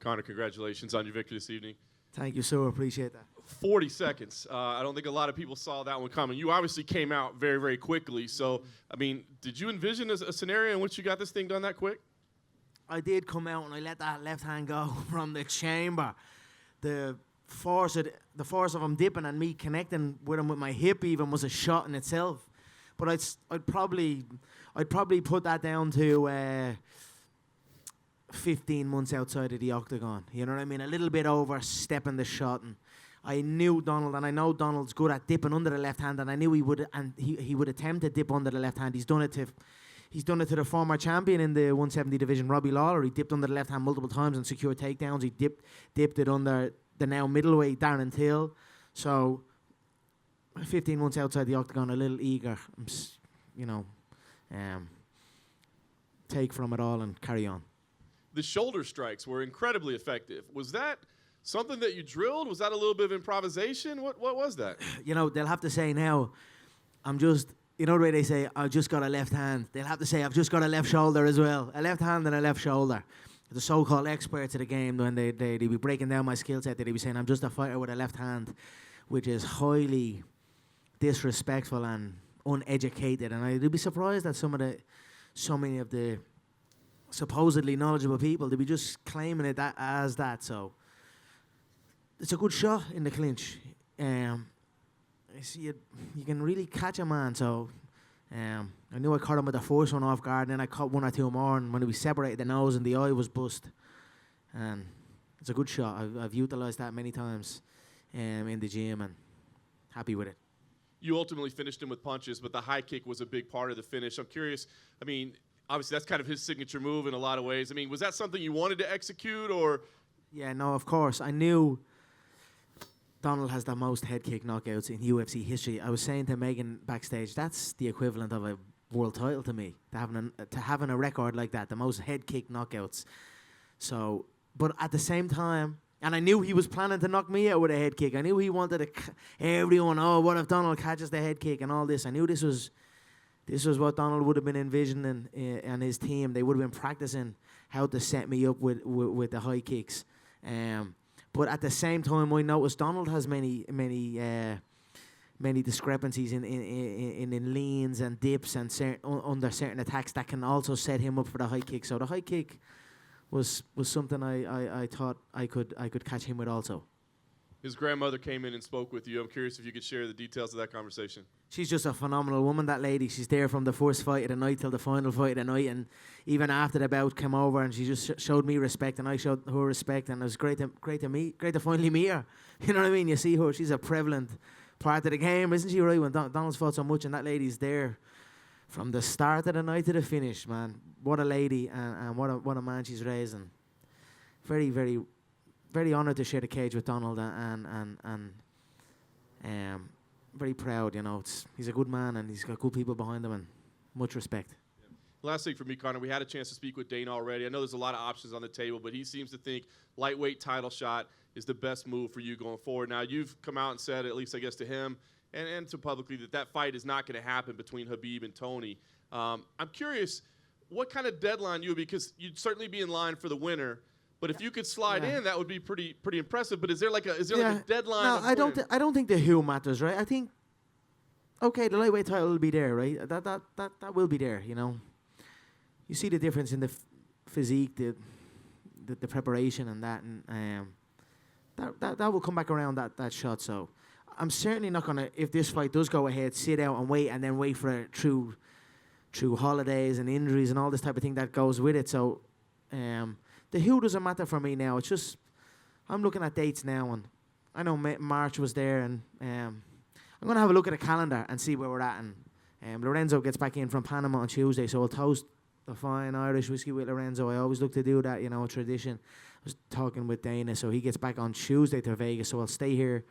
Conor, congratulations on your victory this evening. Thank you, sir. Appreciate that. 40 seconds. I don't think a lot of people saw that one coming. You obviously came out very, very quickly. So, I mean, did you envision a scenario in which you got this thing done that quick? I did come out and I let that left hand go from the chamber. The force of him dipping and me connecting with him with my hip even was a shot in itself. But I'd probably put that down to 15 months outside of the octagon. You know what I mean? A little bit overstepping the shot, and I knew Donald, and I know Donald's good at dipping under the left hand, and I knew he would, and he would attempt to dip under the left hand. He's done it to the former champion in the 170 division, Robbie Lawler. He dipped under the left hand multiple times and secured takedowns. He dipped it under the now middleweight Darren Till. So 15 months outside the octagon, a little eager, take from it all and carry on. The shoulder strikes were incredibly effective. Was that something that you drilled? Was that a little bit of improvisation? What was that? You know, they'll have to say now, the way they say, I've just got a left hand. They'll have to say, I've just got a left shoulder as well. A left hand and a left shoulder. The so-called experts of the game, when they'd be breaking down my skill set, they'd be saying, I'm just a fighter with a left hand, which is highly disrespectful and uneducated. And I'd be surprised that so many of the supposedly knowledgeable people, they'd be just claiming it as that. So it's a good shot in the clinch. You can really catch a man. So I knew I caught him with the first one off guard, and then I caught one or two more, and when we separated the nose and the eye was bust. And it's a good shot. I've utilised that many times in the gym, and happy with it. You ultimately finished him with punches, but the high kick was a big part of the finish. I'm curious, I mean, obviously that's kind of his signature move in a lot of ways. I mean, was that something you wanted to execute, or? Yeah, no, of course. I knew Donald has the most head kick knockouts in UFC history. I was saying to Megan backstage, that's the equivalent of a world title to me, to having a record like that, the most head kick knockouts. So, but at the same time, and I knew he was planning to knock me out with a head kick. I knew he wanted everyone, what if Donald catches the head kick and all this. I knew this was what Donald would have been envisioning and his team. They would have been practicing how to set me up with the high kicks. But at the same time, I noticed Donald has many discrepancies in leans and dips and under certain attacks that can also set him up for the high kick. So the high kick was something I thought I could catch him with also. His grandmother came in and spoke with you. I'm curious if you could share the details of that conversation. She's just a phenomenal woman, that lady. She's there from the first fight of the night till the final fight of the night, and even after the bout came over, and she just showed me respect, and I showed her respect, and it was great to finally meet her. You know what I mean? You see her; she's a prevalent part of the game, isn't she? Right? When Donald's fought so much, and that lady's there from the start of the night to the finish, man. What a lady, and what a man she's raising. Very, very, very honoured to share the cage with Donald, and very proud. You know, he's a good man, and he's got good people behind him, and much respect. Last thing for me, Conor, we had a chance to speak with Dana already. I know there's a lot of options on the table, but he seems to think lightweight title shot is the best move for you going forward. Now, you've come out and said, at least I guess to him and to publicly, that fight is not going to happen between Khabib and Tony. I'm curious what kind of deadline because you'd certainly be in line for the winner, but if you could slide in, that would be pretty impressive. But is there like a deadline? No, I don't think the who matters, right? I think the lightweight title will be there, right? That will be there, you know. You see the difference in the physique, the preparation, and that, and that will come back around that shot. So I'm certainly not gonna, if this fight does go ahead, sit out and wait for it through holidays and injuries and all this type of thing that goes with it. So the who doesn't matter for me now. It's just I'm looking at dates now, and I know March was there, and I'm gonna have a look at the calendar and see where we're at. And Lorenzo gets back in from Panama on Tuesday, so I'll toast a fine Irish whiskey with Lorenzo. I always look to do that, you know, a tradition. I was talking with Dana, so he gets back on Tuesday to Vegas, so I'll stay here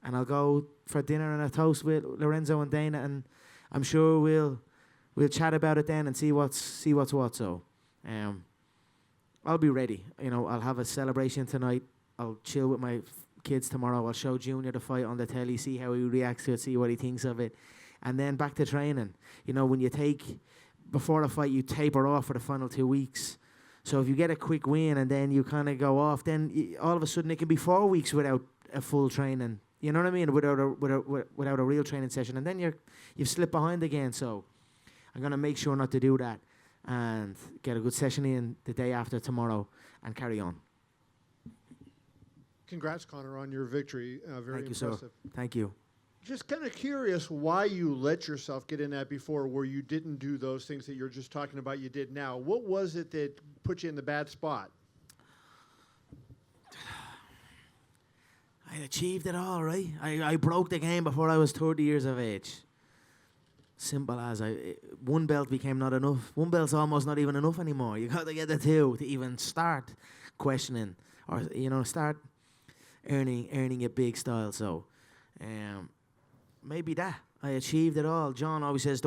and I'll go for dinner and a toast with Lorenzo and Dana, and I'm sure we'll chat about it then and see what's what. So I'll be ready. You know, I'll have a celebration tonight. I'll chill with my kids tomorrow. I'll show Junior the fight on the telly, see how he reacts to it, see what he thinks of it, and then back to training. You know, when you before the fight, you taper off for the final 2 weeks. So if you get a quick win and then you kind of go off, then all of a sudden it can be 4 weeks without a full training. You know what I mean? Without a real training session, and then you've slipped behind again. So I'm gonna make sure not to do that and get a good session in the day after tomorrow and carry on. Congrats, Conor, on your victory. Very Thank you, impressive. sir. Thank you. Just kind of curious why you let yourself get in that before, where you didn't do those things that you're just talking about you did now. What was it that put you in the bad spot? I achieved it all, right? I broke the game before I was 30 years of age. Simple as one belt became not enough. One belt's almost not even enough anymore. You got to get the two to even start questioning or, start earning a big style. So, maybe that. I achieved it all. John always says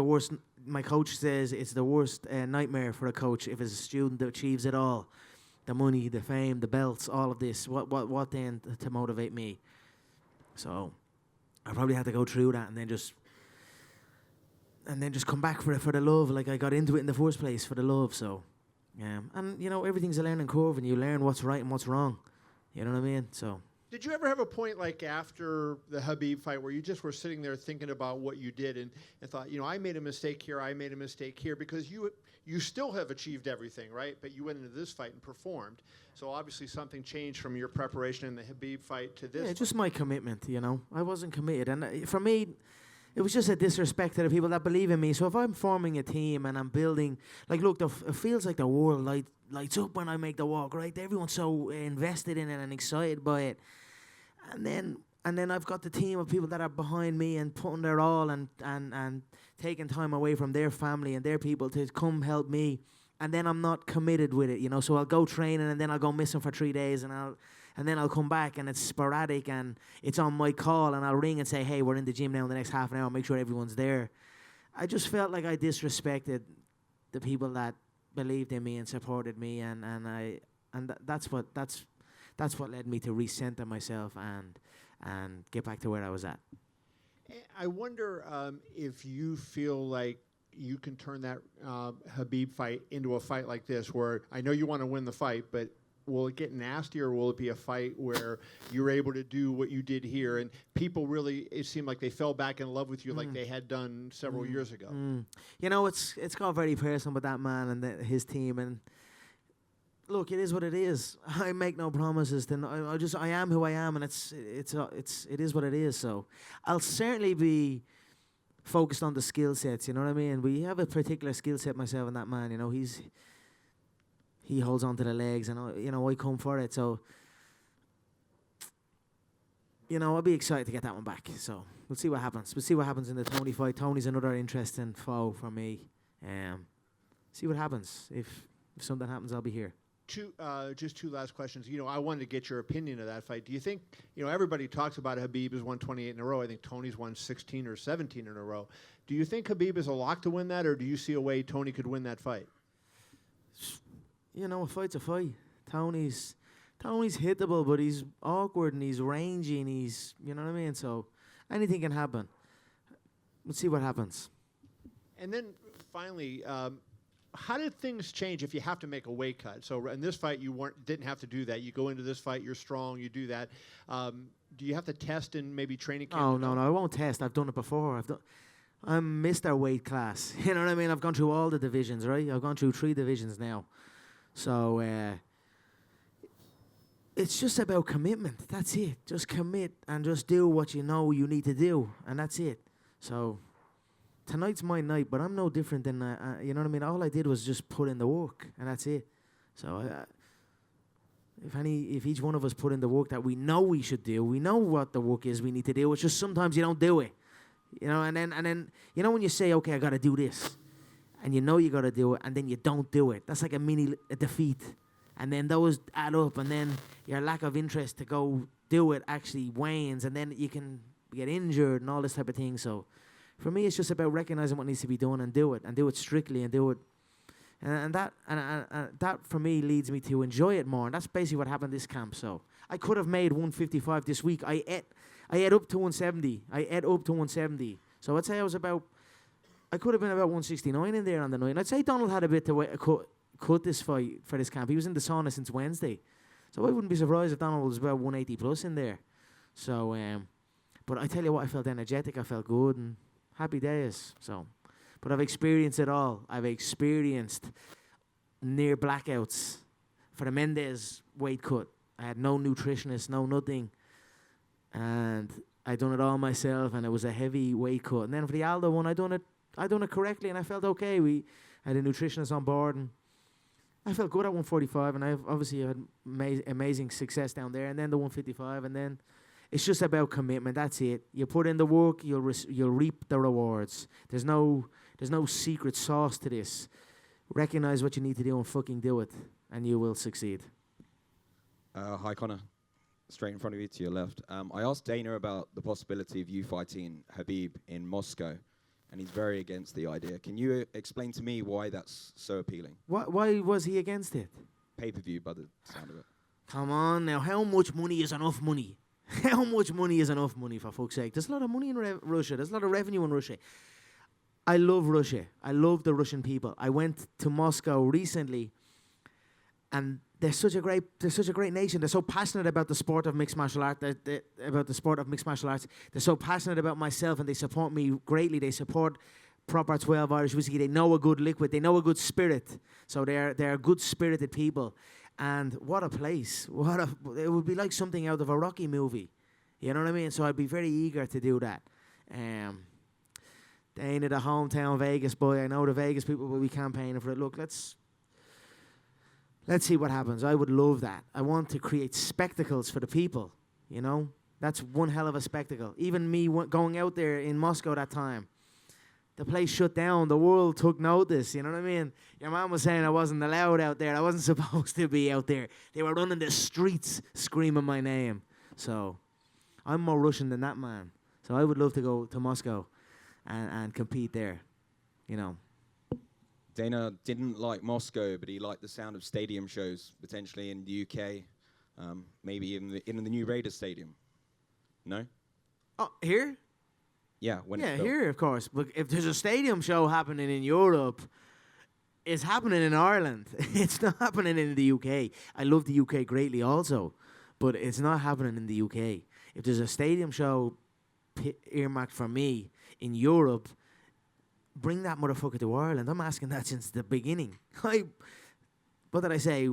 my coach says it's the worst nightmare for a coach if it's a student that achieves it all. The money, the fame, the belts, all of this. What then to motivate me? So I probably had to go through that and then just come back for it for the love. Like I got into it in the first place for the love. So and everything's a learning curve and you learn what's right and what's wrong. You know what I mean? So. Did you ever have a point like after the Khabib fight where you just were sitting there thinking about what you did and thought, I made a mistake here, I made a mistake here, because you still have achieved everything, right? But you went into this fight and performed. So obviously something changed from your preparation in the Khabib fight to this. Yeah, just my commitment, I wasn't committed. And for me, it was just a disrespect to the people that believe in me. So if I'm forming a team and I'm building, look, it feels like the world lights up when I make the walk, right? Everyone's so invested in it and excited by it. And then I've got the team of people that are behind me and putting their all and taking time away from their family and their people to come help me. And then I'm not committed with it, So I'll go training and then I'll go missing for 3 days and then I'll come back and it's sporadic and it's on my call and I'll ring and say, hey, we're in the gym now in the next half an hour. Make sure everyone's there. I just felt like I disrespected the people that believed in me and supported me that's what led me to recenter myself and get back to where I was at. I wonder if you feel like you can turn that Khabib fight into a fight like this, where I know you want to win the fight, but will it get nasty, or will it be a fight where you're able to do what you did here and people really, it seemed like they fell back in love with you like they had done several years ago? It's got very personal with that man and his team, and look, it is what it is. I make no promises. I am who I am, and it is what it is. So I'll certainly be focused on the skill sets. You know what I mean? We have a particular skill set, myself and that man. He holds on to the legs, and I come for it. So I'll be excited to get that one back. So we'll see what happens. We'll see what happens in the Tony fight. Tony's another interesting foe for me. See what happens. If something happens, I'll be here. Just two last questions. I wanted to get your opinion of that fight. Do you think, everybody talks about Khabib has won 28 in a row. I think Tony's won 16 or 17 in a row. Do you think Khabib is a lock to win that, or do you see a way Tony could win that fight? A fight's a fight. Tony's hittable, but he's awkward and he's rangy and he's, you know what I mean? So anything can happen. We'll see what happens. And then finally, how did things change if you have to make a weight cut? So in this fight, you didn't have to do that. You go into this fight, you're strong, you do that. Do you have to test in maybe training camp? Oh, no, I won't test. I've done it before. I'm Mr. Weight Class. You know what I mean? I've gone through all the divisions, right? I've gone through 3 divisions now. So it's just about commitment. That's it. Just commit and just do what you know you need to do, and that's it. So tonight's my night, but I'm no different than, you know what I mean? All I did was just put in the work, and that's it. So if each one of us put in the work that we know we should do, we know what the work is we need to do. It's just sometimes you don't do it, and then when you say, okay, I got to do this, and you got to do it, and then you don't do it. That's like a defeat. And then those add up, and then your lack of interest to go do it actually wanes, and then you can get injured and all this type of thing. So for me, it's just about recognizing what needs to be done and do it strictly, and do it. And that for me leads me to enjoy it more. And that's basically what happened this camp. So I could have made 155 this week. I ate up to 170. So I'd say I could have been about 169 in there on the night. And I'd say Donald had a bit to cut this fight for this camp. He was in the sauna since Wednesday. So I wouldn't be surprised if Donald was about 180 plus in there. So, but I tell you what, I felt energetic, I felt good, and happy days. So, but I've experienced it all. I've experienced near blackouts for the Mendez weight cut. I had no nutritionist, no nothing. And I done it all myself, and it was a heavy weight cut. And then for the Aldo one, I done it correctly, and I felt okay. We had a nutritionist on board, and I felt good at 145, and I've obviously had amazing success down there. And then the 155, and then it's just about commitment. That's it. You put in the work, you'll reap the rewards. There's no secret sauce to this. Recognize what you need to do and fucking do it, and you will succeed. Hi, Conor. Straight in front of you to your left. I asked Dana about the possibility of you fighting Khabib in Moscow, and he's very against the idea. Can you explain to me why that's so appealing? Why was he against it? Pay-per-view, by the sound of it. Come on now, how much money is enough money? How much money is enough money, for fuck's sake? There's a lot of money in Russia. There's a lot of revenue in Russia. I love Russia. I love the Russian people. I went to Moscow recently, and they're such a great nation. They're so passionate about the sport of mixed martial arts. They're so passionate about myself, and they support me greatly. They support proper 12 Irish whiskey. They know a good liquid. They know a good spirit. So they're good spirited people. And what a place! It would be like something out of a Rocky movie. You know what I mean? So I'd be very eager to do that. Dana, the hometown Vegas boy. I know the Vegas people will be campaigning for it. Look, let's see what happens. I would love that. I want to create spectacles for the people, you know? That's one hell of a spectacle. Even me going out there in Moscow that time, the place shut down. The world took notice, you know what I mean? Your mom was saying I wasn't allowed out there. I wasn't supposed to be out there. They were running the streets screaming my name. So I'm more Russian than that man. So I would love to go to Moscow and compete there, you know. Dana didn't like Moscow, but he liked the sound of stadium shows, potentially in the UK, maybe in the new Raiders stadium. No? Oh, here? Yeah, here, of course. But if there's a stadium show happening in Europe, it's happening in Ireland. It's not happening in the UK. I love the UK greatly also, but it's not happening in the UK. If there's a stadium show earmarked for me in Europe, bring that motherfucker to Ireland. I'm asking that since the beginning. What did I say?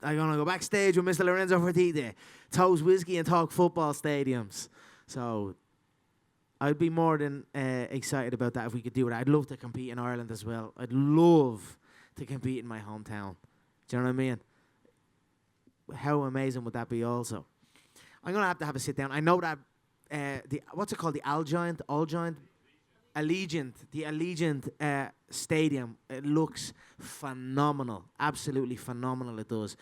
I'm going to go backstage with Mr. Lorenzo Fertitta, toast whiskey and talk football stadiums. So I'd be more than excited about that if we could do it. I'd love to compete in Ireland as well. I'd love to compete in my hometown. Do you know what I mean? How amazing would that be also? I'm going to have a sit down. I know that, what's it called? The Allegiant Stadium. It looks phenomenal. Absolutely phenomenal it does.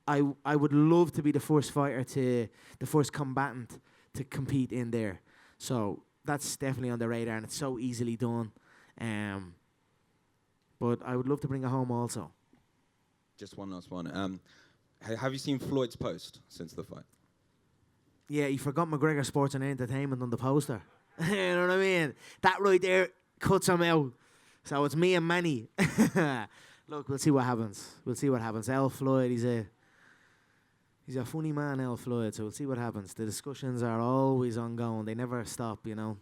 I would love to be the first combatant to compete in there. So that's definitely on the radar, and it's so easily done. But I would love to bring it home also. Just one last one. Have you seen Floyd's post since the fight? Yeah, he forgot McGregor Sports and Entertainment on the poster. You know what I mean? That right there cuts him out. So it's me and Manny. Look, we'll see what happens. El Floyd, he's a funny man, El Floyd, so we'll see what happens. The discussions are always ongoing. They never stop, you know.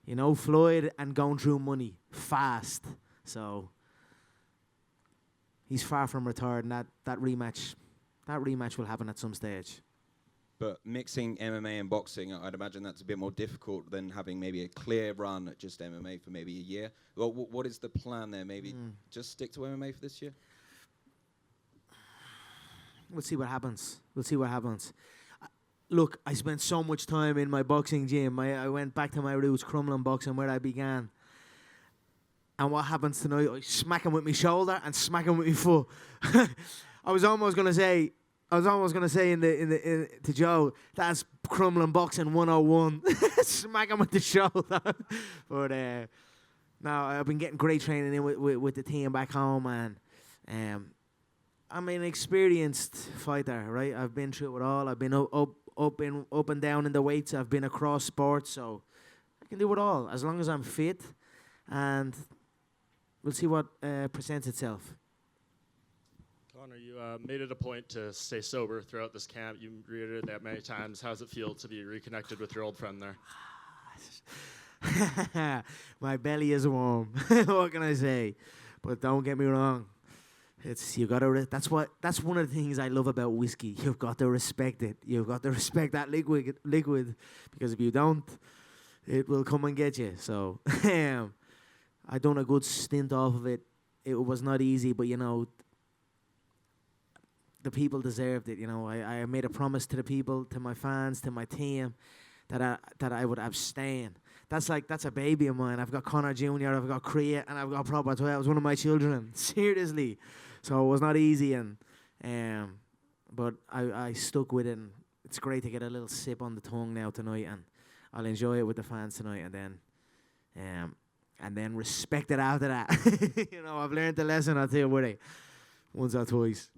You know, Floyd and going through money fast. So he's far from retired, and that rematch will happen at some stage. But mixing MMA and boxing, I'd imagine that's a bit more difficult than having maybe a clear run at just MMA for maybe a year. Well, what is the plan there? Maybe just stick to MMA for this year? We'll see what happens. Look, I spent so much time in my boxing gym. I went back to my roots, Crumlin boxing, where I began. And what happens tonight? I smack him with my shoulder and smack him with my foot. I was almost gonna say to Joe, that's Crumlin boxing 101. Smack him with the shoulder. But no, I've been getting great training in with the team back home, and I'm an experienced fighter, right? I've been through it all. I've been up and down in the weights. I've been across sports, so I can do it all as long as I'm fit, and we'll see what presents itself. Conor, you made it a point to stay sober throughout this camp. You reiterated that many times. How does it feel to be reconnected with your old friend there? My belly is warm. What can I say? But don't get me wrong. It's you gotta. That's one of the things I love about whiskey. You've got to respect it. You've got to respect that liquid, because if you don't, it will come and get you. So, I done a good stint off of it. It was not easy, but the people deserved it. I made a promise to the people, to my fans, to my team, that I would abstain. That's a baby of mine. I've got Conor Jr., I've got Kriya, and I've got Proper 12. It was one of my children. Seriously. So it was not easy, but I stuck with it, and it's great to get a little sip on the tongue now tonight, and I'll enjoy it with the fans tonight, and then respect it after that. I've learned the lesson, I'll tell you what, once or twice.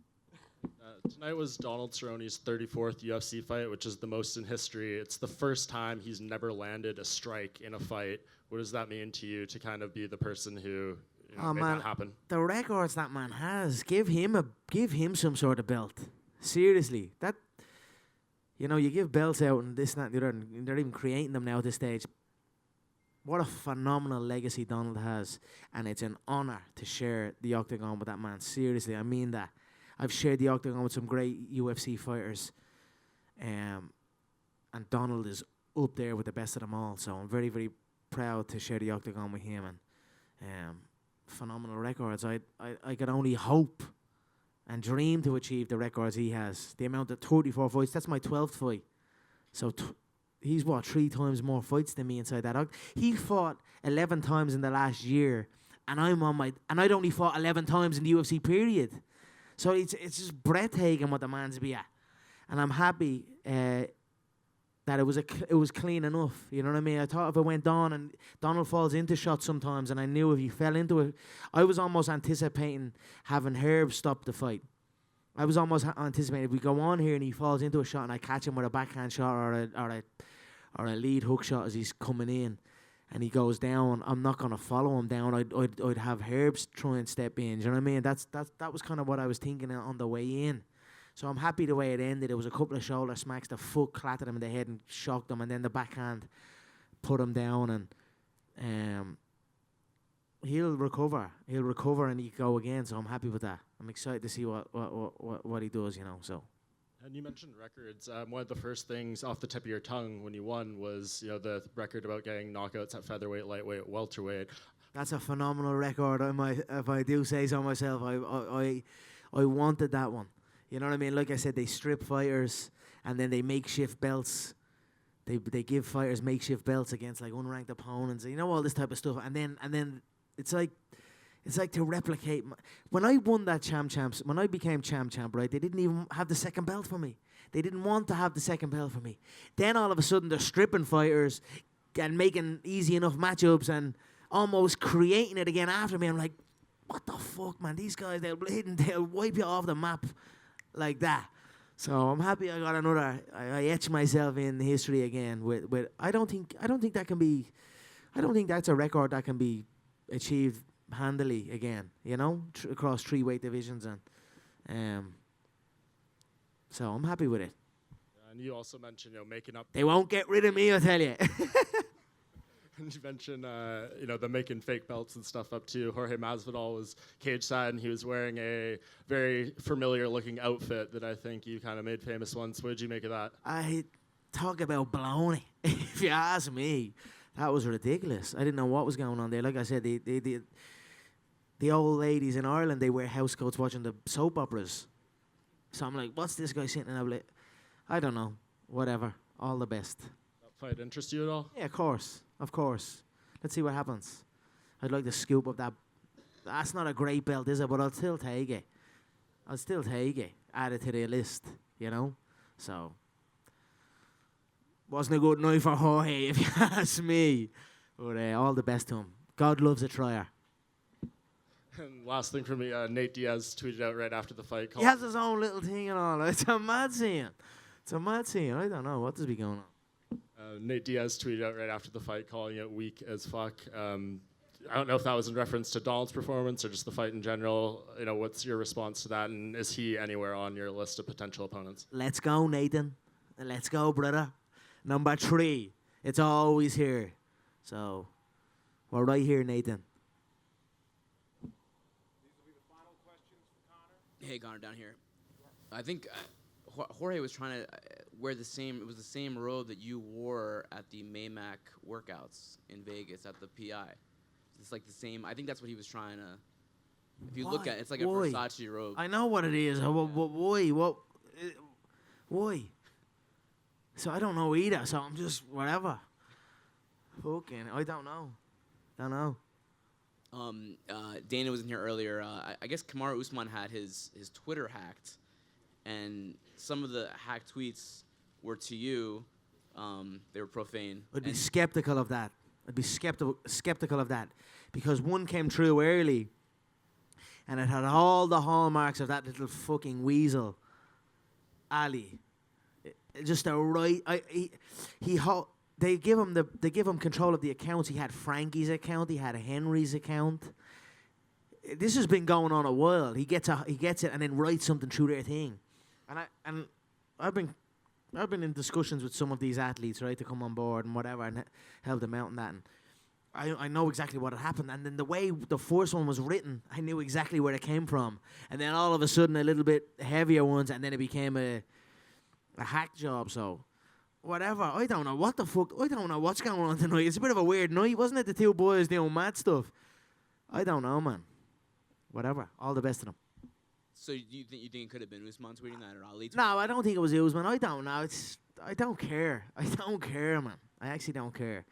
Tonight was Donald Cerrone's 34th UFC fight, which is the most in history. It's the first time he's never landed a strike in a fight. What does that mean to you to kind of be the person who made that happen? The records that man has, give him some sort of belt. Seriously, that you give belts out and this, that, and the other, and they're even creating them now at this stage. What a phenomenal legacy Donald has, and it's an honor to share the octagon with that man. Seriously, I mean that. I've shared the octagon with some great UFC fighters, and Donald is up there with the best of them all. So I'm very, very proud to share the octagon with him, and phenomenal records. I could only hope and dream to achieve the records he has. The amount of 34 fights, that's my 12th fight. So he's 3 times more fights than me inside that octagon. He fought 11 times in the last year, and I'd only fought 11 times in the UFC period. So it's just breathtaking what the man's be at, and I'm happy that it was clean enough. You know what I mean? I thought if it went down, and Donald falls into shots sometimes, and I knew if he fell into it, I was almost anticipating having Herb stop the fight. I was almost anticipating if we go on here and he falls into a shot and I catch him with a backhand shot or a lead hook shot as he's coming in, and he goes down, I'm not gonna follow him down. I'd have Herbs try and step in. Do you know what I mean? That was kind of what I was thinking on the way in. So I'm happy the way it ended. It was a couple of shoulder smacks. The foot clattered him in the head and shocked him, and then the backhand put him down, and he'll recover. He'll recover and he go again. So I'm happy with that. I'm excited to see what he does. So. And you mentioned records. One of the first things off the tip of your tongue when you won was the record about getting knockouts at featherweight, lightweight, welterweight. That's a phenomenal record. If I do say so myself, I wanted that one. You know what I mean? Like I said, they strip fighters and then they makeshift belts. They give fighters makeshift belts against like unranked opponents. All this type of stuff. And then it's like to replicate. When I won that champs, when I became champ, right, they didn't even have the second belt for me. They didn't want to have the second belt for me. Then all of a sudden they're stripping fighters and making easy enough matchups and almost creating it again after me. I'm like, what the fuck, man? These guys, they'll wipe you off the map like that. So I'm happy I got another. I etched myself in history again. With I don't think that can be. I don't think that's a record that can be achieved handily again, across 3 weight divisions, and so I'm happy with it. And you also mentioned, making up. They won't get rid of me, I tell you. And you mentioned, the making fake belts and stuff up too. Jorge Masvidal was cage side, and he was wearing a very familiar-looking outfit that I think you kind of made famous once. What did you make of that? I talk about baloney. If you ask me, that was ridiculous. I didn't know what was going on there. Like I said, the old ladies in Ireland, they wear house coats watching the soap operas. So I'm like, what's this guy sitting there? Like, I don't know. Whatever. All the best. That fight interest you at all? Yeah, of course. Let's see what happens. I'd like to scoop up that. That's not a great belt, is it? But I'll still take it. Add it to the list, So, wasn't a good night for Jorge, if you ask me. But all the best to him. God loves a trier. And last thing for me, Nate Diaz tweeted out right after the fight. He has his own little thing and all. It's a mad scene. I don't know. What does be going on? Nate Diaz tweeted out right after the fight, calling it weak as fuck. I don't know if that was in reference to Donald's performance or just the fight in general. You know, what's your response to that, and is he anywhere on your list of potential opponents? Let's go, Nathan. Let's go, brother. Number 3. It's always here. So, we're right here, Nathan. Hey, Conor, down here. I think Jorge was trying to wear the same. It was the same robe that you wore at the Maymac workouts in Vegas at the PI. It's like the same. I think that's what he was trying to. If you look at it, it's like a Why? Versace robe. I know what it is. Why? Why? So I don't know either. So I'm just whatever. Fucking, I don't know. Don't know. Dana was in here earlier. I guess Kamaru Usman had his Twitter hacked, and some of the hacked tweets were to you. They were profane. I'd be skeptical of that. I'd be skeptical of that because one came through early, and it had all the hallmarks of that little fucking weasel, Ali. Just a right. They give him control of the accounts. He had Frankie's account. He had Henry's account. This has been going on a while. He gets it and then writes something through their thing. And I've been in discussions with some of these athletes, right, to come on board and whatever, and help them out and that. And I know exactly what had happened. And then the way the first one was written, I knew exactly where it came from. And then all of a sudden, a little bit heavier ones, and then it became a hack job. So. Whatever, I don't know what the fuck, I don't know what's going on tonight. It's a bit of a weird night, wasn't it? The two boys doing mad stuff. I don't know, man. Whatever, all the best to them. So you think it could have been Usman tweeting that or Ali? No, I don't think it was Usman. I don't know. I don't care. I don't care, man. I actually don't care.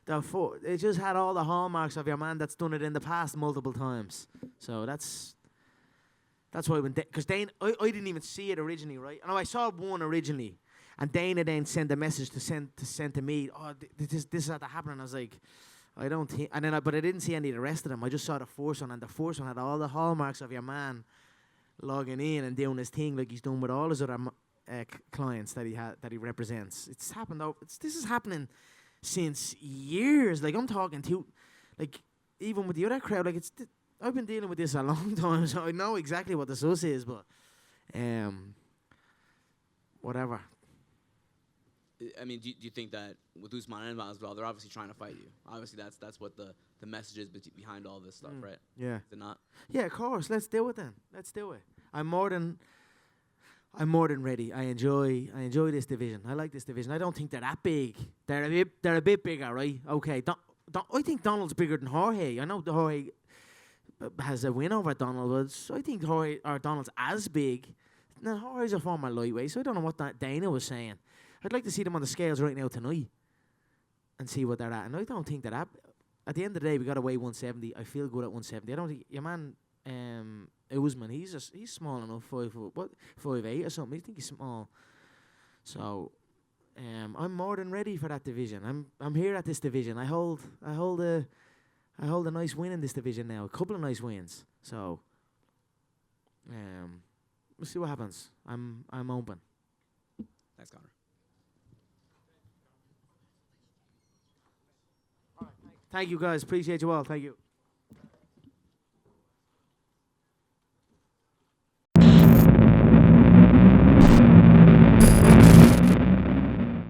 It just had all the hallmarks of your man that's done it in the past multiple times. So that's why because Dane, I didn't even see it originally, right? I know I saw one originally. And Dana then sent a message to send to me. Oh, this is how that happened. And I was like, I don't think. And then, but I didn't see any of the rest of them. I just saw the first one, and the first one had all the hallmarks of your man logging in and doing his thing like he's done with all his other clients that he represents. It's happened though. This is happening since years. Like I'm talking to, like even with the other crowd. Like I've been dealing with this a long time, so I know exactly what the sus is. But whatever. I mean, do you think that with Usman and Masvidal, they're obviously trying to fight you? Obviously, that's what the message is behind all this stuff, right? Yeah. Is it not? Yeah, of course. Let's do it then. Let's do it. I'm more than ready. I enjoy this division. I like this division. I don't think they're that big. They're a bit bigger, right? Okay. I think Donald's bigger than Jorge. I know Jorge has a win over Donald, but I think Donald's as big. Now Jorge's a former lightweight, so I don't know what Dana was saying. I'd like to see them on the scales right now tonight and see what they're at. And I don't think that at the end of the day, we got to weigh 170. I feel good at 170. I don't think your man Usman, he's small enough, 5'8" or something. I think he's small. So I'm more than ready for that division. I'm here at this division. I hold a nice win in this division now. A couple of nice wins. So we'll see what happens. I'm open. Thanks, Conor. Thank you, guys. Appreciate you all. Thank you.